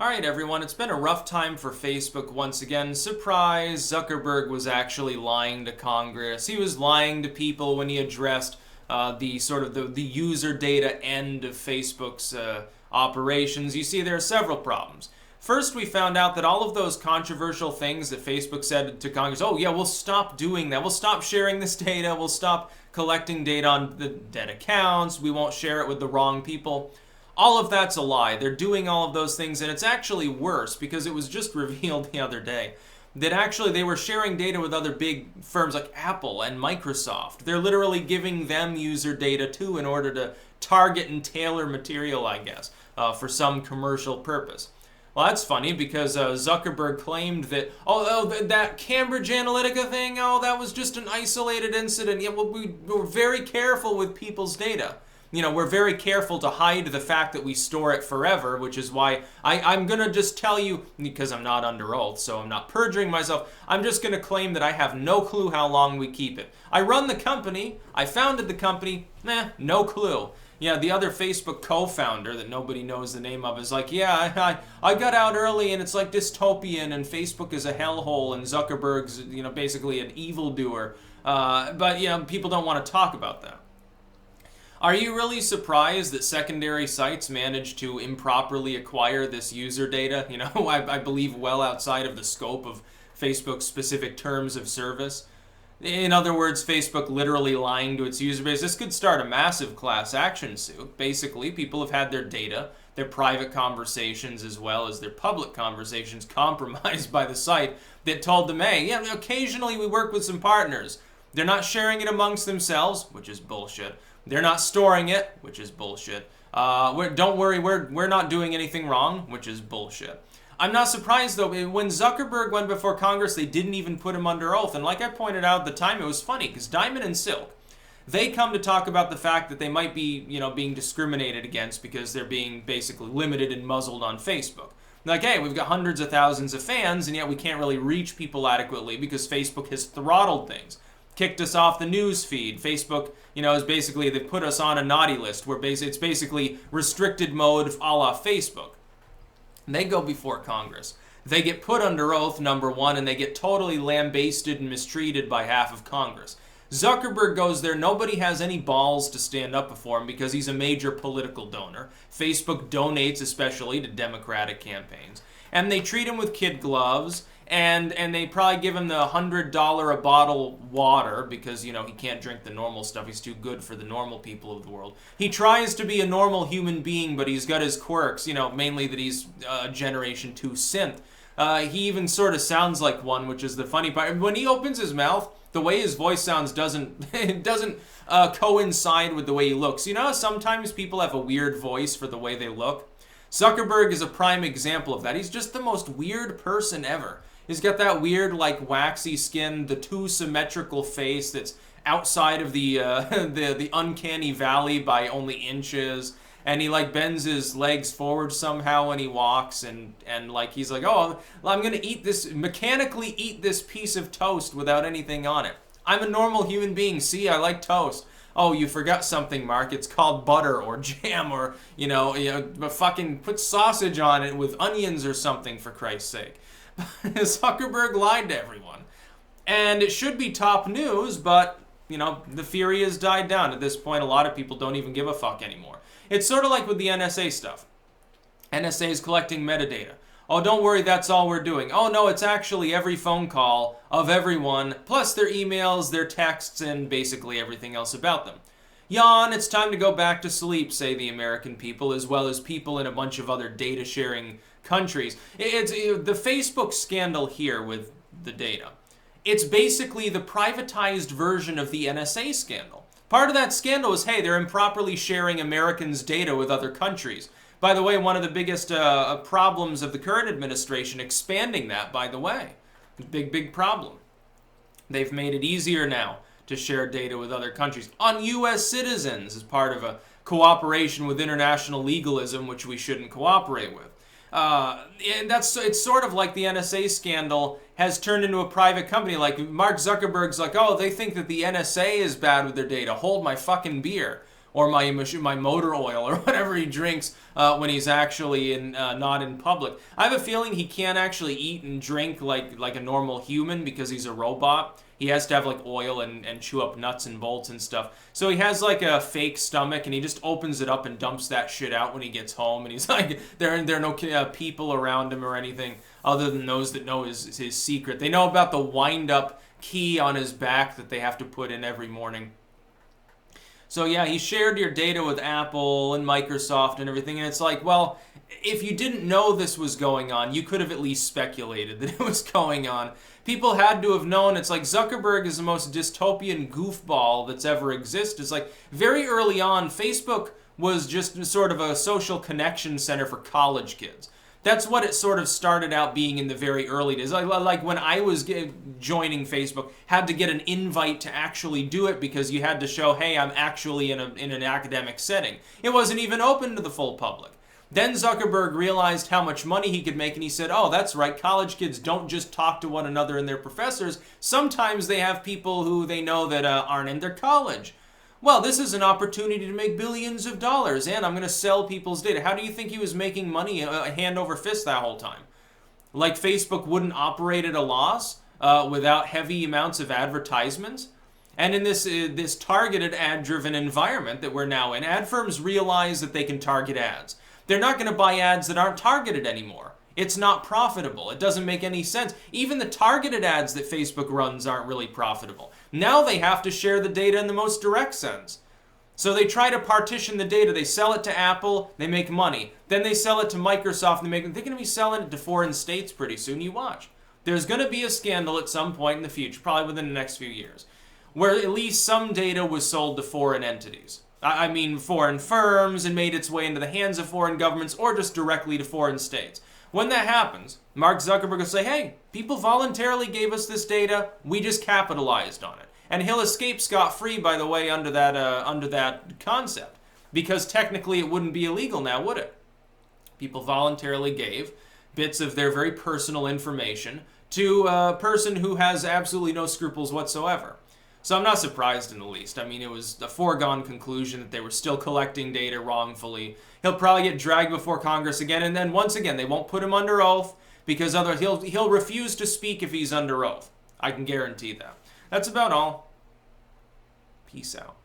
Alright everyone, it's been a rough time for Facebook once again. Surprise, Zuckerberg was actually lying to Congress. He was lying to people when he addressed the user data end of Facebook's operations. You see, there are several problems. First, we found out that all of those controversial things that Facebook said to Congress, oh yeah, we'll stop doing that. We'll stop sharing this data. We'll stop collecting data on the dead accounts. We won't share it with the wrong people. All of that's a lie. They're doing all of those things, and it's actually worse because it was just revealed the other day that actually they were sharing data with other big firms like Apple and Microsoft. They're literally giving them user data too in order to target and tailor material, I guess, for some commercial purpose. Well, that's funny because Zuckerberg claimed that, that Cambridge Analytica thing, that was just an isolated incident. Yeah, well, we were very careful with people's data. You know, we're very careful to hide the fact that we store it forever, which is why I'm going to just tell you, because I'm not under oath, so I'm not perjuring myself, I'm just going to claim that I have no clue how long we keep it. I run the company, I founded the company, no clue. Yeah, the other Facebook co-founder that nobody knows the name of is like, yeah, I got out early and it's like dystopian and Facebook is a hellhole and Zuckerberg's, basically an evildoer. But, people don't want to talk about that. Are you really surprised that secondary sites managed to improperly acquire this user data? I believe well outside of the scope of Facebook's specific terms of service. In other words, Facebook literally lying to its user base. This could start a massive class action suit. Basically, people have had their data, their private conversations as well as their public conversations compromised by the site that told them, hey, occasionally we work with some partners. They're not sharing it amongst themselves, which is bullshit. They're not storing it, which is bullshit. Don't worry, we're not doing anything wrong, which is bullshit. I'm not surprised, though. When Zuckerberg went before Congress, they didn't even put him under oath. And like I pointed out at the time, it was funny, because Diamond and Silk, they come to talk about the fact that they might be, being discriminated against because they're being basically limited and muzzled on Facebook. Like, hey, we've got hundreds of thousands of fans, and yet we can't really reach people adequately because Facebook has throttled things. Kicked us off the news feed. Facebook, is basically, they put us on a naughty list where it's basically restricted mode a la Facebook. And they go before Congress. They get put under oath, number one, and they get totally lambasted and mistreated by half of Congress. Zuckerberg goes there. Nobody has any balls to stand up before him because he's a major political donor. Facebook donates especially to Democratic campaigns. And they treat him with kid gloves. And they probably give him the $100 a bottle water because, he can't drink the normal stuff. He's too good for the normal people of the world. He tries to be a normal human being, but he's got his quirks, mainly that he's Generation 2 synth. He even sort of sounds like one, which is the funny part. When he opens his mouth, the way his voice sounds doesn't coincide with the way he looks. Sometimes people have a weird voice for the way they look. Zuckerberg is a prime example of that. He's just the most weird person ever. He's got that weird, waxy skin, the too symmetrical face that's outside of the uncanny valley by only inches, and he bends his legs forward somehow when he walks, and he's like, oh, I'm gonna mechanically eat this piece of toast without anything on it. I'm a normal human being. See, I like toast. Oh, you forgot something, Mark. It's called butter or jam or, but fucking put sausage on it with onions or something, for Christ's sake. Zuckerberg lied to everyone. And it should be top news, but, the fury has died down. At this point, a lot of people don't even give a fuck anymore. It's sort of like with the NSA stuff. NSA is collecting metadata. Oh, don't worry, that's all we're doing. Oh, no, it's actually every phone call of everyone, plus their emails, their texts, and basically everything else about them. Yawn, it's time to go back to sleep, say the American people, as well as people in a bunch of other data-sharing countries. It's the Facebook scandal here with the data. It's basically the privatized version of the NSA scandal. Part of that scandal is, hey, they're improperly sharing Americans' data with other countries. By the way, one of the biggest problems of the current administration, expanding that, by the way. Big problem. They've made it easier now to share data with other countries on U.S. citizens as part of a cooperation with international legalism, which we shouldn't cooperate with. And it's sort of like the NSA scandal has turned into a private company. Like Mark Zuckerberg's like, oh, they think that the NSA is bad with their data. Hold my fucking beer. or my motor oil, or whatever he drinks when he's actually not in public. I have a feeling he can't actually eat and drink like a normal human because he's a robot. He has to have like oil and chew up nuts and bolts and stuff. So he has like a fake stomach, and he just opens it up and dumps that shit out when he gets home. And he's like, there are no people around him or anything other than those that know his secret. They know about the wind-up key on his back that they have to put in every morning. So yeah, he shared your data with Apple and Microsoft and everything, and it's like, well, if you didn't know this was going on, you could have at least speculated that it was going on. People had to have known. It's like Zuckerberg is the most dystopian goofball that's ever existed. It's like very early on, Facebook was just sort of a social connection center for college kids. That's what it sort of started out being in the very early days. Like when I was joining Facebook, had to get an invite to actually do it because you had to show, hey, I'm actually in an academic setting. It wasn't even open to the full public. Then Zuckerberg realized how much money he could make, and he said, oh, that's right, college kids don't just talk to one another and their professors. Sometimes they have people who they know that aren't in their college. Well, this is an opportunity to make billions of dollars, and I'm going to sell people's data. How do you think he was making money hand over fist that whole time? Like Facebook wouldn't operate at a loss without heavy amounts of advertisements? And in this targeted ad-driven environment that we're now in, ad firms realize that they can target ads. They're not going to buy ads that aren't targeted anymore. It's not profitable. It doesn't make any sense. Even the targeted ads that Facebook runs aren't really profitable. Now they have to share the data in the most direct sense. So they try to partition the data. They sell it to Apple, they make money. Then they sell it to Microsoft, and they're going to be selling it to foreign states pretty soon. You watch. There's going to be a scandal at some point in the future, probably within the next few years, where at least some data was sold to foreign entities. I mean foreign firms, and made its way into the hands of foreign governments or just directly to foreign states. When that happens, Mark Zuckerberg will say, hey, people voluntarily gave us this data, we just capitalized on it. And he'll escape scot-free, by the way, under that concept. Because technically it wouldn't be illegal now, would it? People voluntarily gave bits of their very personal information to a person who has absolutely no scruples whatsoever. So I'm not surprised in the least. I mean, it was a foregone conclusion that they were still collecting data wrongfully. He'll probably get dragged before Congress again, and then once again, they won't put him under oath because he'll refuse to speak if he's under oath. I can guarantee that. That's about all. Peace out.